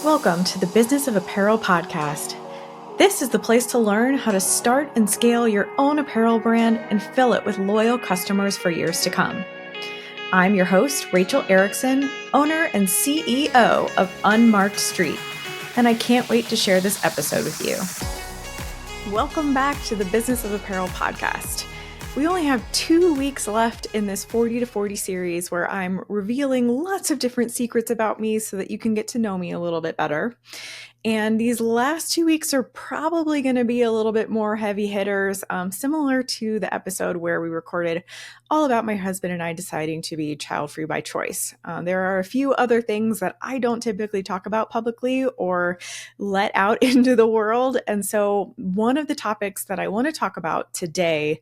Welcome to the Business of Apparel podcast. This is the place to learn how to start and scale your own apparel brand and fill it with loyal customers for years to come. I'm your host, Rachel Erickson, owner and CEO of Unmarked Street, and I can't wait to share this episode with you. Welcome back to the Business of Apparel podcast. We only have 2 weeks left in this 40 to 40 series where I'm revealing lots of different secrets about me so that you can get to know me a little bit better. And these last 2 weeks are probably going to be a little bit more heavy hitters, similar to the episode where we recorded all about my husband and I deciding to be child-free by choice. There are a few other things that I don't typically talk about publicly or let out into the world. And so one of the topics that I want to talk about today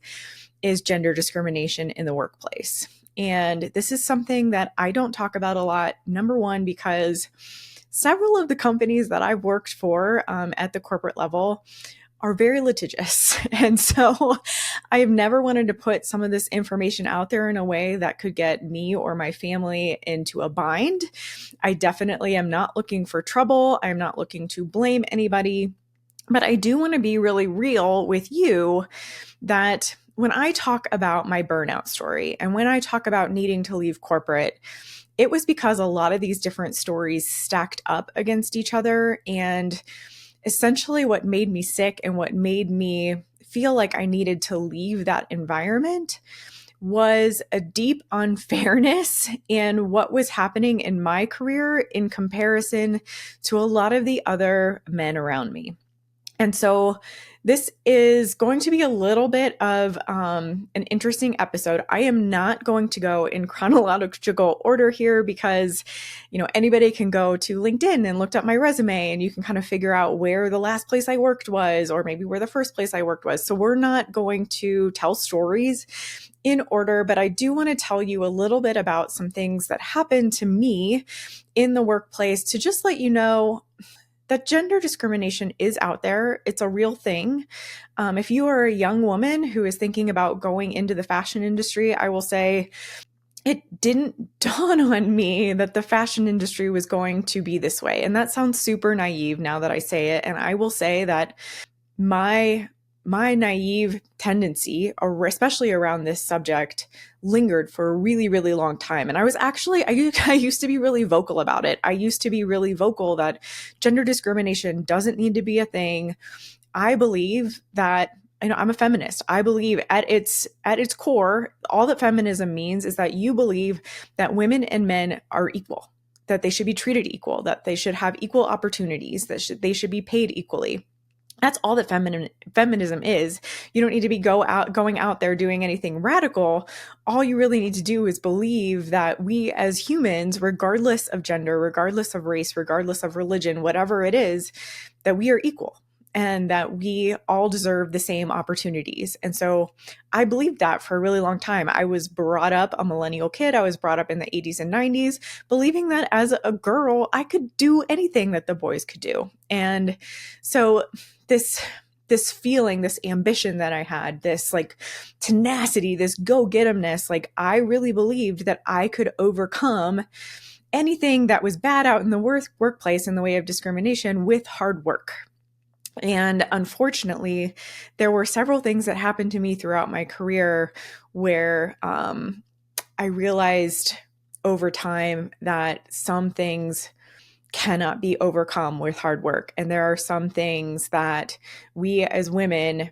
is gender discrimination in the workplace. And this is something that I don't talk about a lot, number one, because several of the companies that I've worked for at the corporate level are very litigious. And so I've never wanted to put some of this information out there in a way that could get me or my family into a bind. I definitely am not looking for trouble. I'm not looking to blame anybody. But I do want to be really real with you that when I talk about my burnout story and when I talk about needing to leave corporate, it was because a lot of these different stories stacked up against each other. And essentially what made me sick and what made me feel like I needed to leave that environment was a deep unfairness in what was happening in my career in comparison to a lot of the other men around me. And so this is going to be a little bit of an interesting episode. I am not going to go in chronological order here because, anybody can go to LinkedIn and look up my resume and you can kind of figure out where the last place I worked was, or maybe where the first place I worked was. So we're not going to tell stories in order, but I do want to tell you a little bit about some things that happened to me in the workplace to just let you know that gender discrimination is out there. It's a real thing. If you are a young woman who is thinking about going into the fashion industry, I will say it didn't dawn on me that the fashion industry was going to be this way. And that sounds super naive now that I say it. And I will say that my naive tendency, especially around this subject, lingered for a really, really long time. And I used to be really vocal about it. I used to be really vocal that gender discrimination doesn't need to be a thing. I believe that, I'm a feminist. I believe at its core, all that feminism means is that you believe that women and men are equal, that they should be treated equal, that they should have equal opportunities, that they should be paid equally. That's all that feminism is. You don't need to be going out there doing anything radical. All you really need to do is believe that we as humans, regardless of gender, regardless of race, regardless of religion, whatever it is, that we are equal and that we all deserve the same opportunities. And so I believed that for a really long time. I was brought up a millennial kid. I was brought up in the 80s and 90s, believing that as a girl, I could do anything that the boys could do. And so this feeling, this ambition that I had, this like tenacity, this go-get-emness, like I really believed that I could overcome anything that was bad out in the workplace in the way of discrimination with hard work. And unfortunately, there were several things that happened to me throughout my career where I realized over time that some things cannot be overcome with hard work. And there are some things that we as women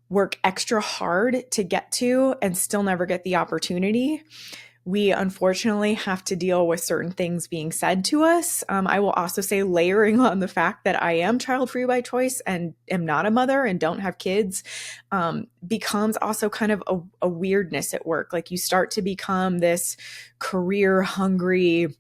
work extra hard to get to and still never get the opportunity. We unfortunately have to deal with certain things being said to us. I will also say, layering on the fact that I am child-free by choice and am not a mother and don't have kids, becomes also kind of a weirdness at work. Like you start to become this career-hungry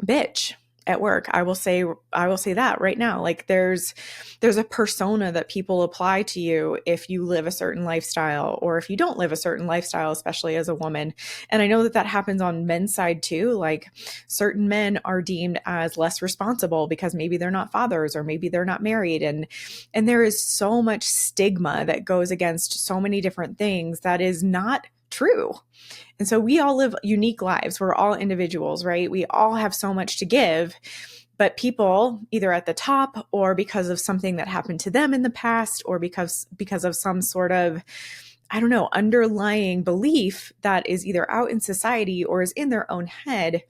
bitch at work. I will say that right now. Like there's a persona that people apply to you if you live a certain lifestyle or if you don't live a certain lifestyle, especially as a woman. And I know that happens on men's side too. Like certain men are deemed as less responsible because maybe they're not fathers or maybe they're not married. And there is so much stigma that goes against so many different things that is not true. And so we all live unique lives. We're all individuals, right? We all have so much to give, But people, either at the top or because of something that happened to them in the past, or because of some sort of, I don't know, underlying belief that is either out in society or is in their own head,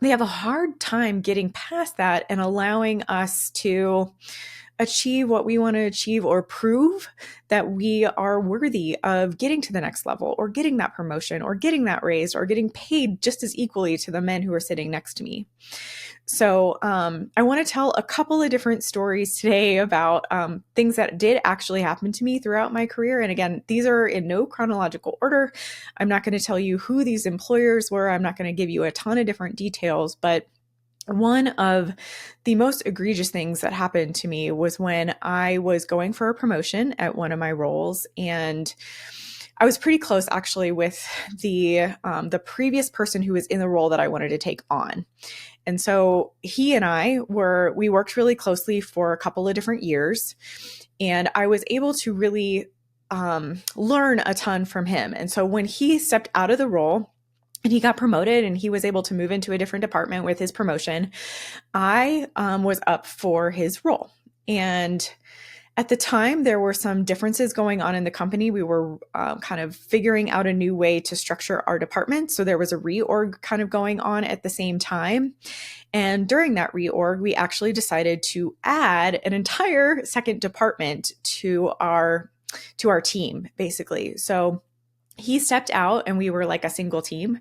they have a hard time getting past that and allowing us to achieve what we want to achieve, or prove that we are worthy of getting to the next level, or getting that promotion, or getting that raise, or getting paid just as equally to the men who are sitting next to me. So I want to tell a couple of different stories today about things that did actually happen to me throughout my career. And again, these are in no chronological order. I'm not going to tell you who these employers were. I'm not going to give you a ton of different details, but one of the most egregious things that happened to me was when I was going for a promotion at one of my roles, and I was pretty close actually with the previous person who was in the role that I wanted to take on. And so he and we worked really closely for a couple of different years, and I was able to really learn a ton from him. And so when he stepped out of the role and he got promoted and he was able to move into a different department with his promotion, I was up for his role. And at the time, there were some differences going on in the company. We were kind of figuring out a new way to structure our department. So there was a reorg kind of going on at the same time. And during that reorg, we actually decided to add an entire second department to our team, basically. So he stepped out and we were like a single team.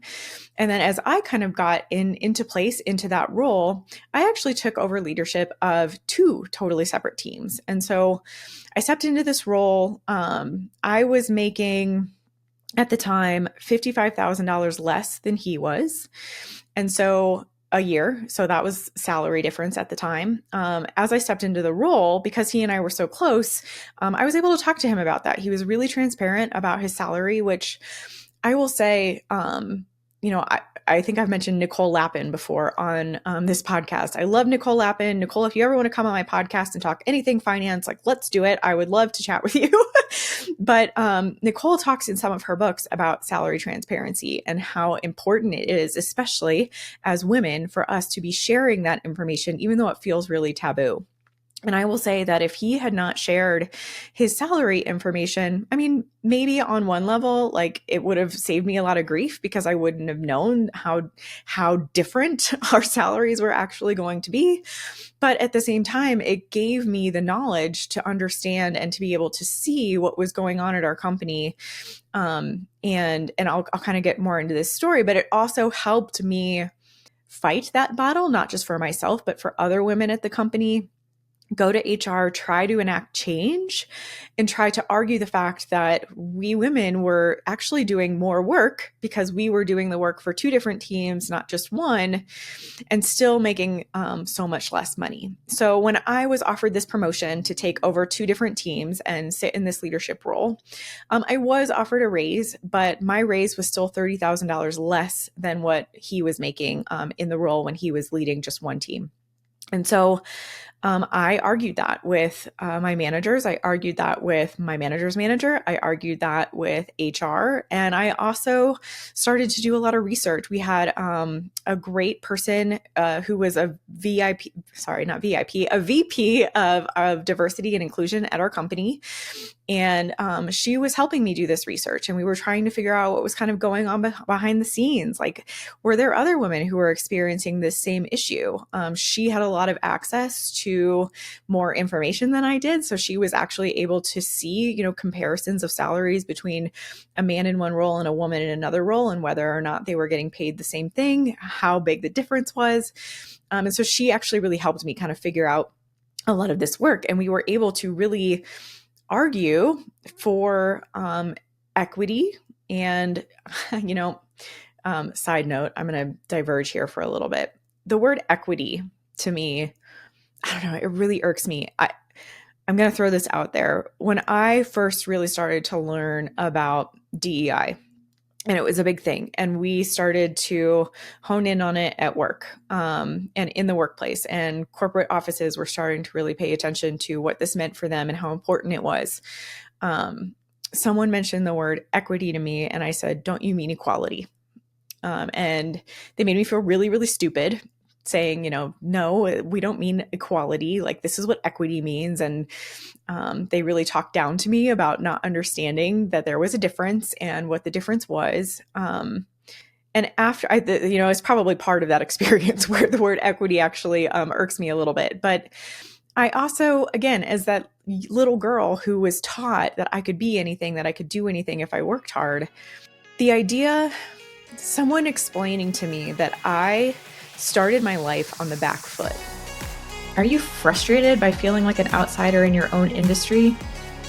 And then as I kind of got into place into that role, I actually took over leadership of two totally separate teams. And so I stepped into this role. I was making at the time $55,000 less than he was. And so a year. So that was salary difference at the time. As I stepped into the role, because he and I were so close, I was able to talk to him about that. He was really transparent about his salary, which I will say, I think I've mentioned Nicole Lappin before on this podcast. I love Nicole Lappin. Nicole, if you ever want to come on my podcast and talk anything finance, like, let's do it. I would love to chat with you. But Nicole talks in some of her books about salary transparency and how important it is, especially as women, for us to be sharing that information, even though it feels really taboo. And I will say that if he had not shared his salary information, I mean, maybe on one level, like, it would have saved me a lot of grief because I wouldn't have known how different our salaries were actually going to be. But at the same time, it gave me the knowledge to understand and to be able to see what was going on at our company. And I'll kind of get more into this story, but it also helped me fight that battle, not just for myself, but for other women at the company. Go to HR, try to enact change, and try to argue the fact that we women were actually doing more work because we were doing the work for two different teams, not just one, and still making so much less money. So when I was offered this promotion to take over two different teams and sit in this leadership role, I was offered a raise, but my raise was still $30,000 less than what he was making in the role when he was leading just one team. And so I argued that with my managers. I argued that with my manager's manager. I argued that with HR. And I also started to do a lot of research. We had a great person who was a VP of diversity and inclusion at our company. And she was helping me do this research, and we were trying to figure out what was kind of going on behind the scenes. Like, were there other women who were experiencing this same issue? She had a lot of access to more information than I did. So she was actually able to see, comparisons of salaries between a man in one role and a woman in another role, and whether or not they were getting paid the same thing, how big the difference was. And so she actually really helped me kind of figure out a lot of this work. And we were able to really argue for equity. And, side note, I'm going to diverge here for a little bit. The word equity, to me, I don't know, it really irks me. I'm going to throw this out there. When I first really started to learn about DEI, and it was a big thing, and we started to hone in on it at work and in the workplace, and corporate offices were starting to really pay attention to what this meant for them and how important it was. Someone mentioned the word equity to me, and I said, "Don't you mean equality?" And they made me feel really, really stupid. saying, no, we don't mean equality. Like, this is what equity means. And they really talked down to me about not understanding that there was a difference and what the difference was. And after it's probably part of that experience where the word equity actually irks me a little bit. But I also, again, as that little girl who was taught that I could be anything, that I could do anything if I worked hard, the idea, someone explaining to me that I started my life on the back foot. Are you frustrated by feeling like an outsider in your own industry?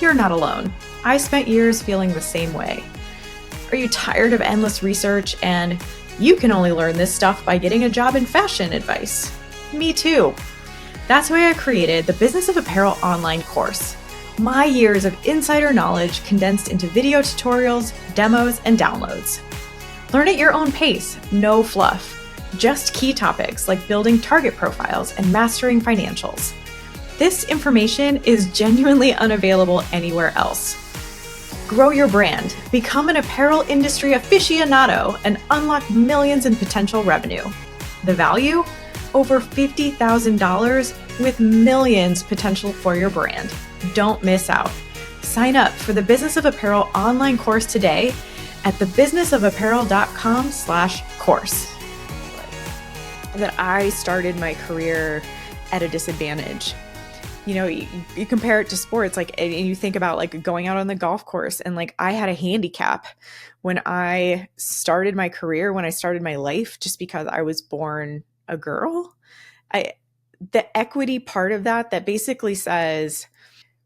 You're not alone. I spent years feeling the same way. Are you tired of endless research and you can only learn this stuff by getting a job in fashion advice? Me too. That's why I created the Business of Apparel online course. My years of insider knowledge condensed into video tutorials, demos, and downloads. Learn at your own pace, no fluff. Just key topics like building target profiles and mastering financials. This information is genuinely unavailable anywhere else. Grow your brand, become an apparel industry aficionado, and unlock millions in potential revenue. The value? Over $50,000 with millions potential for your brand. Don't miss out. Sign up for the Business of Apparel online course today at thebusinessofapparel.com/course. That I started my career at a disadvantage. You compare it to sports, like, and you think about like going out on the golf course, and like I had a handicap when I started my career, when I started my life, just because I was born a girl. The equity part of that basically says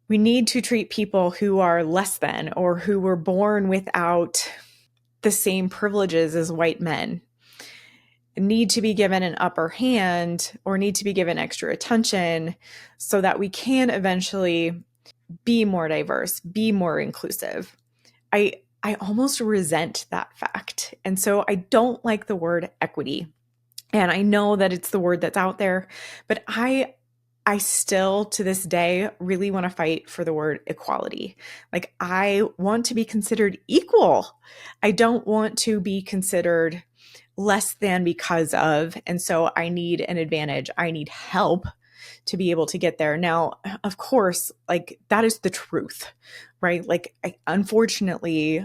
we need to treat people who are less than or who were born without the same privileges as white men need to be given an upper hand or need to be given extra attention so that we can eventually be more diverse, be more inclusive. I almost resent that fact. And so I don't like the word equity. And I know that it's the word that's out there, but I still, to this day, really want to fight for the word equality. Like, I want to be considered equal. I don't want to be considered less than because of, and so I need an advantage. I need help to be able to get there. Now, of course, like, that is the truth, right? Like, unfortunately,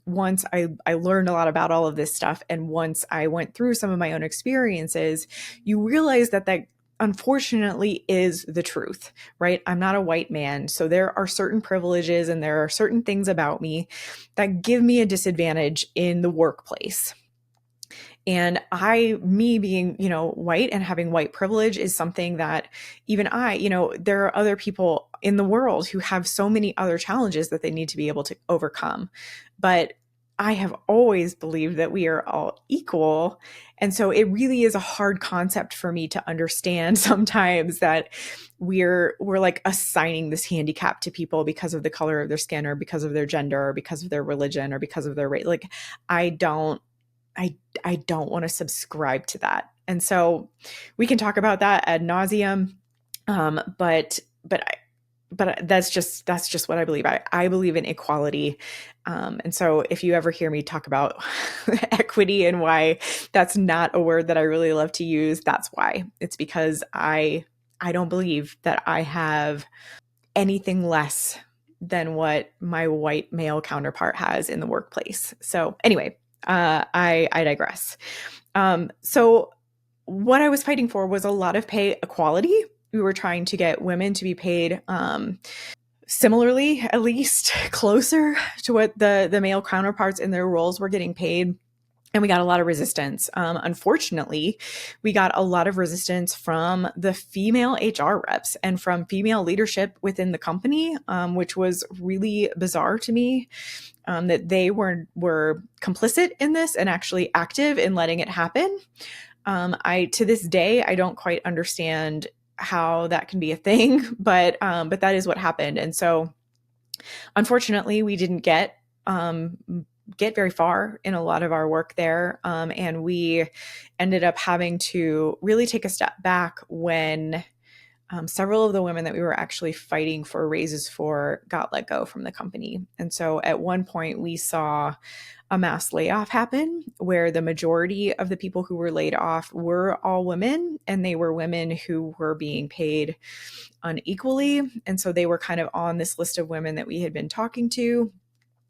once I learned a lot about all of this stuff, and once I went through some of my own experiences, you realize that unfortunately is the truth, right? I'm not a white man. So there are certain privileges and there are certain things about me that give me a disadvantage in the workplace. And me being, white and having white privilege is something that even there are other people in the world who have so many other challenges that they need to be able to overcome. But I have always believed that we are all equal. And so it really is a hard concept for me to understand sometimes that we're like assigning this handicap to people because of the color of their skin or because of their gender or because of their religion or because of their race. Like, I don't want to subscribe to that. And so we can talk about that ad nauseum. But that's just what I believe. I believe in equality. And so if you ever hear me talk about equity and why that's not a word that I really love to use, that's why. It's because I don't believe that I have anything less than what my white male counterpart has in the workplace. So anyway, I digress. So what I was fighting for was a lot of pay equality. We were trying to get women to be paid similarly, at least closer to what the male counterparts in their roles were getting paid. And we got a lot of resistance. Unfortunately, we got a lot of resistance from the female HR reps and from female leadership within the company, which was really bizarre to me, that they were complicit in this and actually active in letting it happen. To this day, I don't quite understand how that can be a thing, but that is what happened. And so, unfortunately, we didn't get very far in a lot of our work there. And we ended up having to really take a step back when several of the women that we were actually fighting for raises for got let go from the company. And so at one point we saw a mass layoff happen where the majority of the people who were laid off were all women, and they were women who were being paid unequally. And so they were kind of on this list of women that we had been talking to.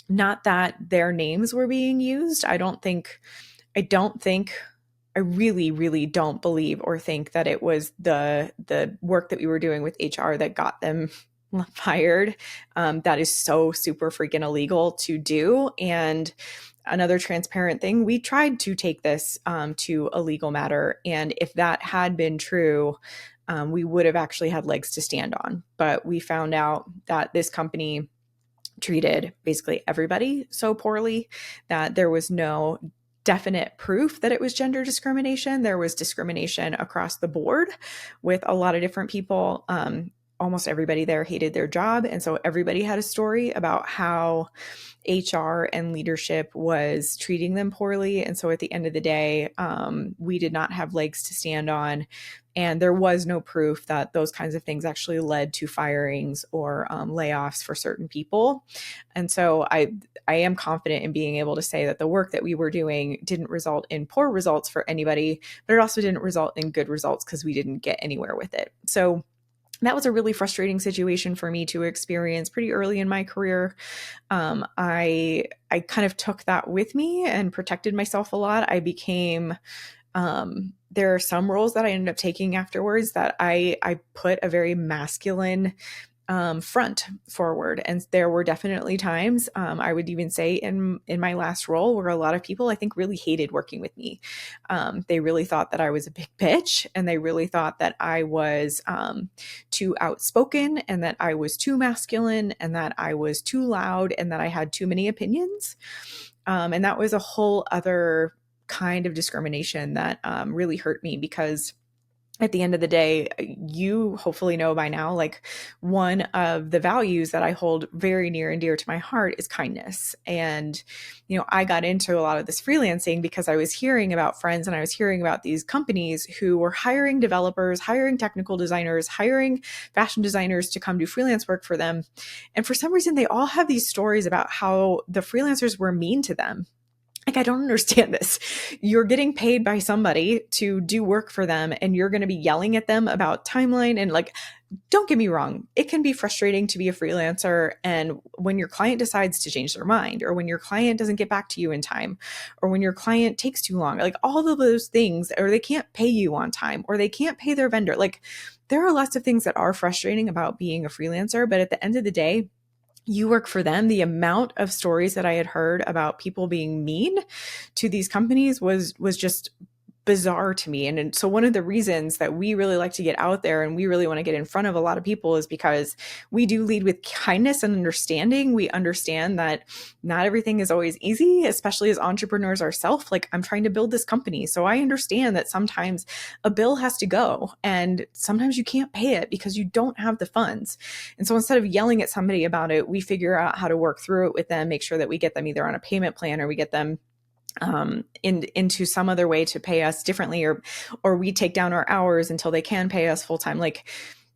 Not that their names were being used. I don't think I really, really don't believe or think that it was the work that we were doing with HR that got them fired. That is so super freaking illegal to do. And another transparent thing, we tried to take this to a legal matter. And if that had been true, we would have actually had legs to stand on. But we found out that this company treated basically everybody so poorly that there was no definite proof that it was gender discrimination. There was discrimination across the board with a lot of different people. Almost everybody there hated their job. And so everybody had a story about how HR and leadership was treating them poorly. And so at the end of the day, we did not have legs to stand on. And there was no proof that those kinds of things actually led to firings or layoffs for certain people. And so I am confident in being able to say that the work that we were doing didn't result in poor results for anybody, but it also didn't result in good results because we didn't get anywhere with it. So that was a really frustrating situation for me to experience pretty early in my career. I kind of took that with me and protected myself a lot. I became there are some roles that I ended up taking afterwards that I put a very masculine front forward. And there were definitely times, I would even say in my last role, where a lot of people I think really hated working with me. They really thought that I was a big bitch, and they really thought that I was too outspoken, and that I was too masculine, and that I was too loud, and that I had too many opinions. And that was a whole other kind of discrimination that really hurt me, because at the end of the day, you hopefully know by now, like, one of the values that I hold very near and dear to my heart is kindness. And, I got into a lot of this freelancing because I was hearing about friends, and I was hearing about these companies who were hiring developers, hiring technical designers, hiring fashion designers to come do freelance work for them. And for some reason, they all have these stories about how the freelancers were mean to them. Like, I don't understand this. You're getting paid by somebody to do work for them, and you're going to be yelling at them about timeline. And, like, don't get me wrong, it can be frustrating to be a freelancer. And when your client decides to change their mind, or when your client doesn't get back to you in time, or when your client takes too long, like all of those things, or they can't pay you on time, or they can't pay their vendor. Like, there are lots of things that are frustrating about being a freelancer. But at the end of the day, you work for them. The amount of stories that I had heard about people being mean to these companies was just bizarre to me. And so one of the reasons that we really like to get out there and we really want to get in front of a lot of people is because we do lead with kindness and understanding. We understand that not everything is always easy, especially as entrepreneurs ourselves. Like, I'm trying to build this company, so I understand that sometimes a bill has to go, and sometimes you can't pay it because you don't have the funds. And so instead of yelling at somebody about it, we figure out how to work through it with them, make sure that we get them either on a payment plan, or we get them into some other way to pay us differently, or we take down our hours until they can pay us full time. Like,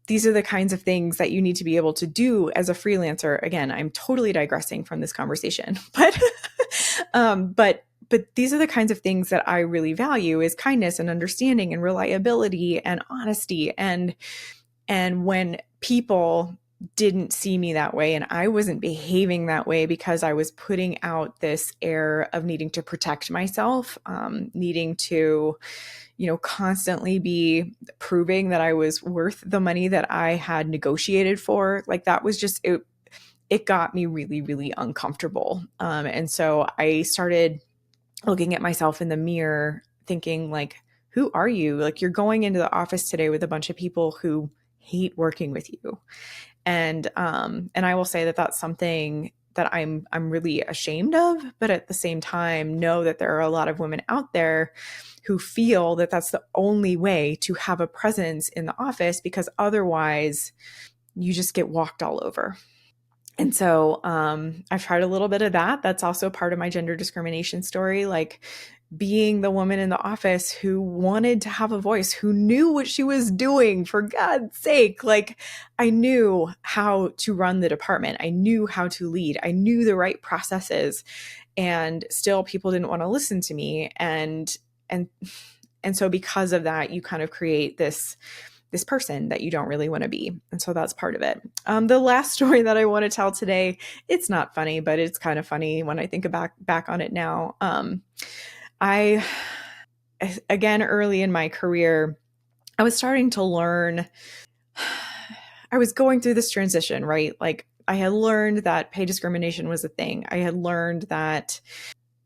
these are the kinds of things that you need to be able to do as a freelancer. Again, I'm totally digressing from this conversation, but these are the kinds of things that I really value, is kindness and understanding and reliability and honesty. And when people didn't see me that way, and I wasn't behaving that way because I was putting out this air of needing to protect myself, needing to, constantly be proving that I was worth the money that I had negotiated for. Like, that was just, it got me really, really uncomfortable. And so I started looking at myself in the mirror thinking, like, who are you? Like, you're going into the office today with a bunch of people who hate working with you. And I will say that that's something that I'm really ashamed of, but at the same time, know that there are a lot of women out there who feel that that's the only way to have a presence in the office, because otherwise you just get walked all over. And so I've tried a little bit of that. That's also part of my gender discrimination story. Like, being the woman in the office who wanted to have a voice, who knew what she was doing, for God's sake. Like, I knew how to run the department. I knew how to lead. I knew the right processes, and still people didn't want to listen to me. And so because of that, you kind of create this person that you don't really want to be. And so that's part of it. The last story that I want to tell today, it's not funny, but it's kind of funny when I think back on it now. I, again, early in my career, I was starting to learn, I was going through this transition, right? Like, I had learned that pay discrimination was a thing. I had learned that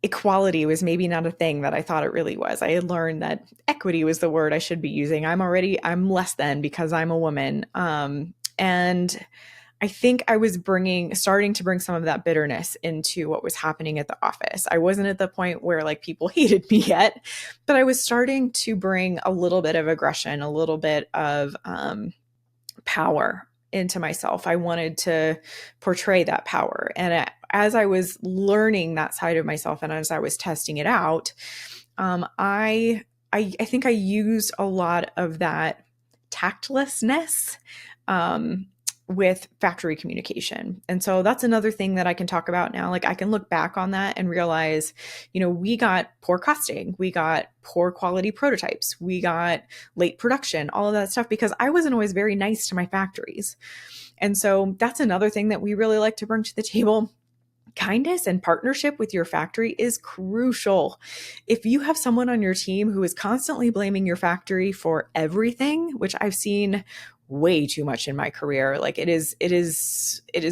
equality was maybe not a thing that I thought it really was. I had learned that equity was the word I should be using. I'm less than because I'm a woman. And I think I was starting to bring some of that bitterness into what was happening at the office. I wasn't at the point where like people hated me yet, but I was starting to bring a little bit of aggression, a little bit of power into myself. I wanted to portray that power. And as I was learning that side of myself and as I was testing it out, I think I used a lot of that tactlessness with factory communication. And so that's another thing that I can talk about now. Like, I can look back on that and realize, we got poor costing, we got poor quality prototypes, we got late production, all of that stuff, because I wasn't always very nice to my factories. And so that's another thing that we really like to bring to the table. Kindness and partnership with your factory is crucial. If you have someone on your team who is constantly blaming your factory for everything, which I've seen way too much in my career, like it is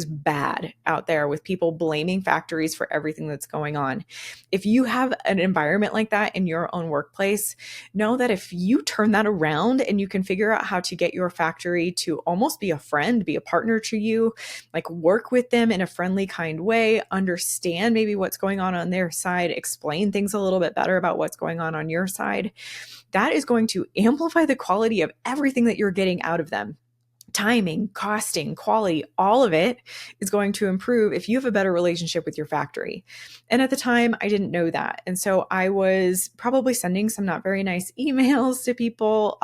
bad out there with people blaming factories for everything that's going on. If you have an environment like that in your own workplace, know that if you turn that around and you can figure out how to get your factory to almost be a friend, be a partner to you, like work with them in a friendly, kind way, understand maybe what's going on their side, explain things a little bit better about what's going on your side, that is going to amplify the quality of everything that you're getting out of them. Timing, costing, quality, all of it is going to improve if you have a better relationship with your factory. And at the time, I didn't know that. And so I was probably sending some not very nice emails to people.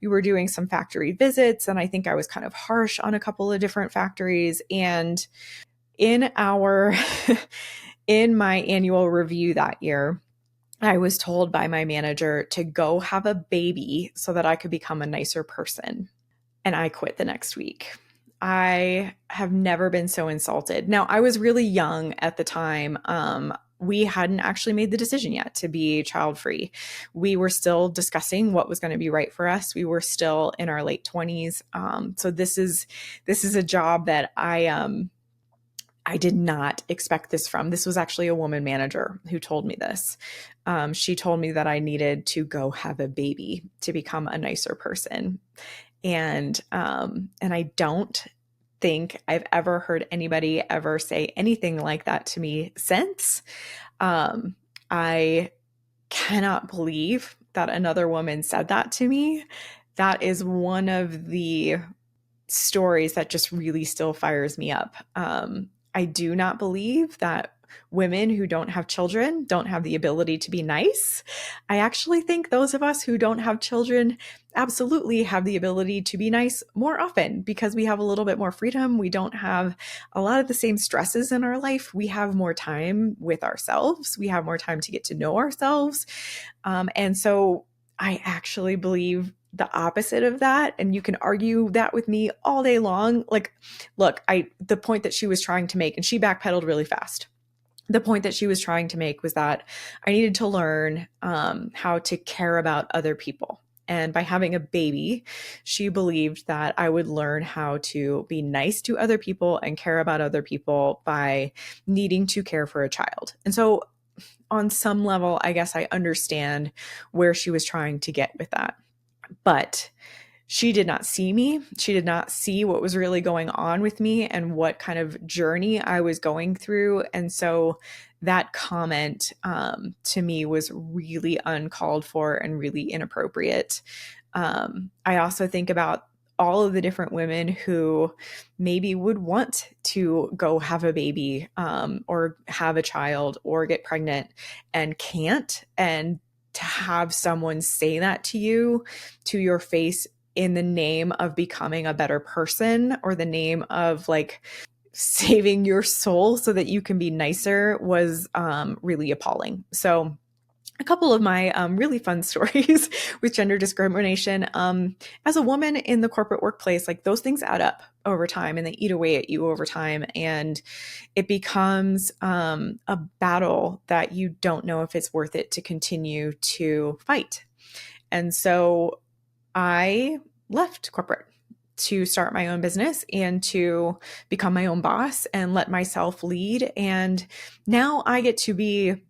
We were doing some factory visits, and I think I was kind of harsh on a couple of different factories. And in my annual review that year, I was told by my manager to go have a baby so that I could become a nicer person. And I quit the next week. I have never been so insulted. Now, I was really young at the time. We hadn't actually made the decision yet to be child-free. We were still discussing what was going to be right for us. We were still in our late 20s. So this is a job that I did not expect this from. This was actually a woman manager who told me this. She told me that I needed to go have a baby to become a nicer person. And I don't think I've ever heard anybody ever say anything like that to me since. I cannot believe that another woman said that to me. That is one of the stories that just really still fires me up. I do not believe that women who don't have children don't have the ability to be nice. I actually think those of us who don't have children absolutely have the ability to be nice more often because we have a little bit more freedom. We don't have a lot of the same stresses in our life. We have more time with ourselves. We have more time to get to know ourselves. And so I actually believe the opposite of that. And you can argue that with me all day long. Like, look, the point that she was trying to make, and she backpedaled really fast. The point that she was trying to make was that I needed to learn how to care about other people. And by having a baby, she believed that I would learn how to be nice to other people and care about other people by needing to care for a child. And so on some level, I guess I understand where she was trying to get with that. But she did not see me. She did not see what was really going on with me and what kind of journey I was going through. And so that comment to me was really uncalled for and really inappropriate. I also think about all of the different women who maybe would want to go have a baby or have a child or get pregnant and can't, and to have someone say that to you, to your face, in the name of becoming a better person or the name of like saving your soul so that you can be nicer, was really appalling. So a couple of my really fun stories with gender discrimination. As a woman in the corporate workplace, like those things add up over time and they eat away at you over time. And it becomes a battle that you don't know if it's worth it to continue to fight. And so I left corporate to start my own business and to become my own boss and let myself lead. And now I get to be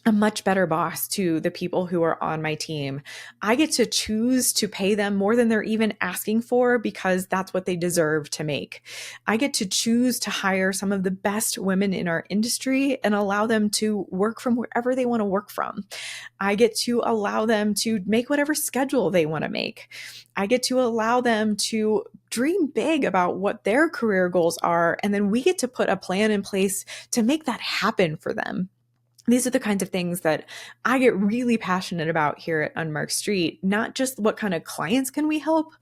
a much better boss to the people who are on my team. I get to choose to pay them more than they're even asking for because that's what they deserve to make. I get to choose to hire some of the best women in our industry and allow them to work from wherever they want to work from. I get to allow them to make whatever schedule they want to make. I get to allow them to dream big about what their career goals are. And then we get to put a plan in place to make that happen for them. These are the kinds of things that I get really passionate about here at Unmarked Street. Not just what kind of clients can we help,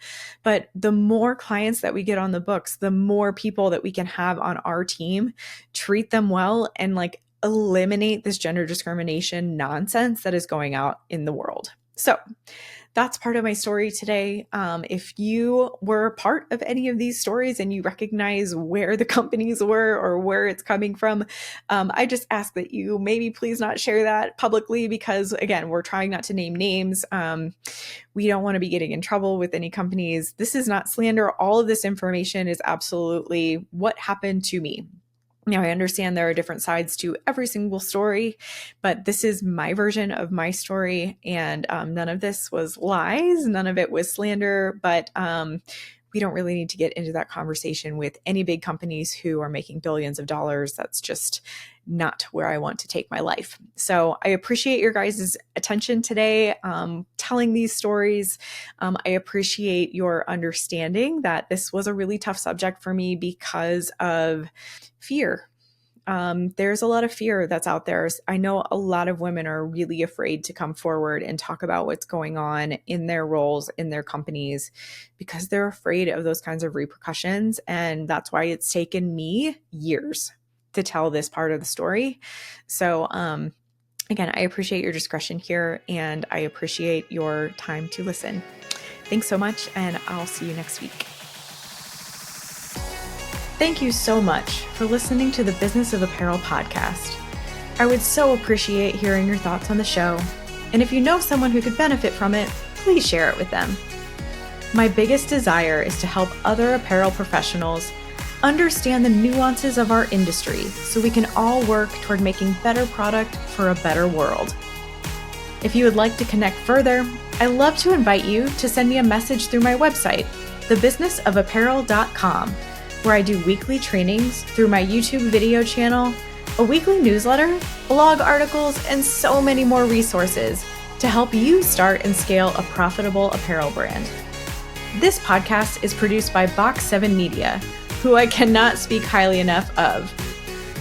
but the more clients that we get on the books, the more people that we can have on our team, treat them well, and like eliminate this gender discrimination nonsense that is going out in the world. So that's part of my story today. If you were part of any of these stories and you recognize where the companies were or where it's coming from, I just ask that you maybe please not share that publicly because, again, we're trying not to name names. We don't want to be getting in trouble with any companies. This is not slander. All of this information is absolutely what happened to me. Now, I understand there are different sides to every single story, but this is my version of my story. And none of this was lies. None of it was slander. But we don't really need to get into that conversation with any big companies who are making billions of dollars. That's just not where I want to take my life. So I appreciate your guys' attention today, telling these stories. I appreciate your understanding that this was a really tough subject for me because of fear. There's a lot of fear that's out there. I know a lot of women are really afraid to come forward and talk about what's going on in their roles, in their companies, because they're afraid of those kinds of repercussions. And that's why it's taken me years to tell this part of the story. So, again, I appreciate your discretion here and I appreciate your time to listen. Thanks so much, and I'll see you next week. Thank you so much for listening to the Business of Apparel podcast. I would so appreciate hearing your thoughts on the show. And if you know someone who could benefit from it, please share it with them. My biggest desire is to help other apparel professionals understand the nuances of our industry so we can all work toward making better product for a better world. If you would like to connect further, I'd love to invite you to send me a message through my website, thebusinessofapparel.com, where I do weekly trainings through my YouTube video channel, a weekly newsletter, blog articles, and so many more resources to help you start and scale a profitable apparel brand. This podcast is produced by Box 7 Media, who I cannot speak highly enough of.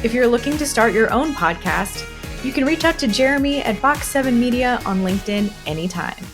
If you're looking to start your own podcast, you can reach out to Jeremy at Box 7 Media on LinkedIn anytime.